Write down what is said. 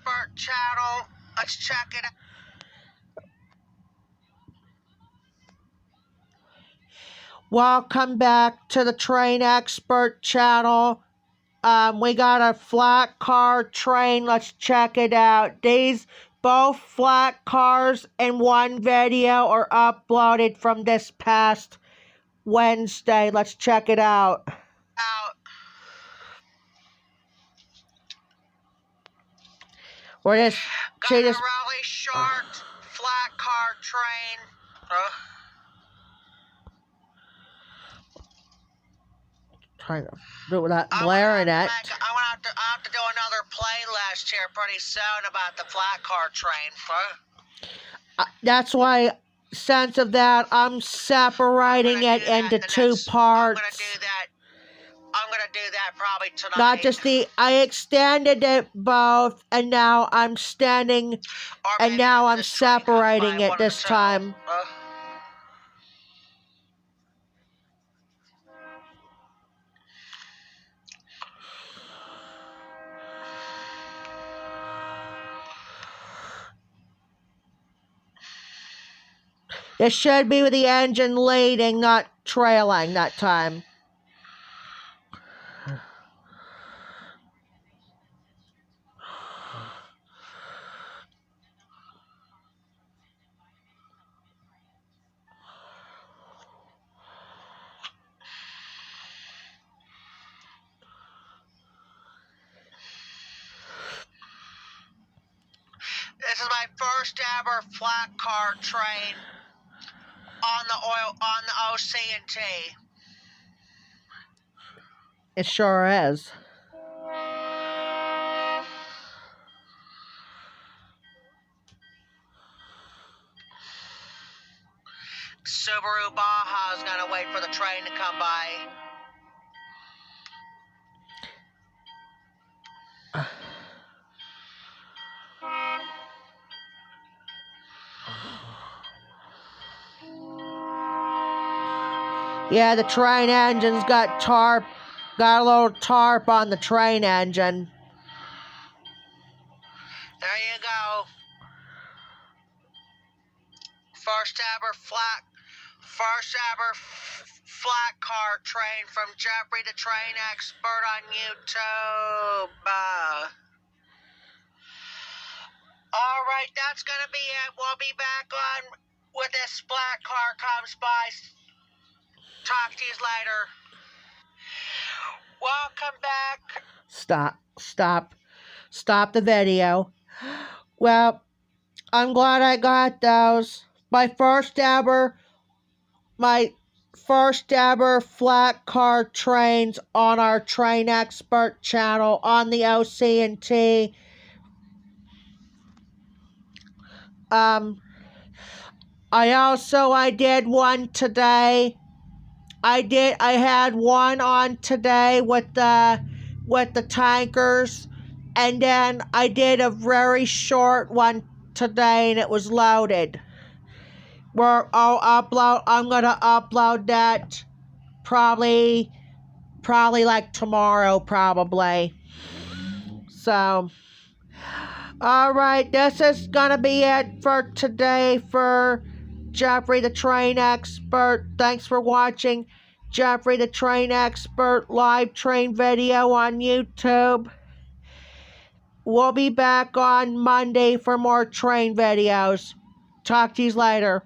Expert channel. Let's check it out. Welcome back to the Train Expert channel. We got a flat car train. Let's check it out. These both flat cars in one video are uploaded from this past Wednesday. Let's check it out. Got a really short flat car train. Trying to do that blaring at. I'm gonna have to do another playlist here pretty soon about the flat car train. That's why, sense of that, I'm separating it into two parts. I'm gonna do that probably tonight. Not just I extended it both, and now I'm standing, and now I'm separating it this time. It should be with the engine leading, not trailing that time. This is my first ever flat car train on the OC&T. It sure is. Subaru Baja's gonna wait for the train to come by. Yeah, the train engine's got a little tarp on the train engine. There you go. First ever flat car train from Jeffrey the Train Expert on YouTube. Alright, that's gonna be it. We'll be back on when this flat car comes by. Talk to you later. Welcome back. Stop the video. Well, I'm glad I got those. My first ever flat car trains on our Train Expert channel on the OC&T. I did one today. I had one on today with the tankers, and then I did a very short one today, and it was loaded. I'm gonna upload that probably like tomorrow, probably. So, alright, this is gonna be it for today for Jeffrey the Train Expert. Thanks for watching Jeffrey the Train Expert live train video on YouTube. We'll be back on Monday for more train videos. Talk to you later.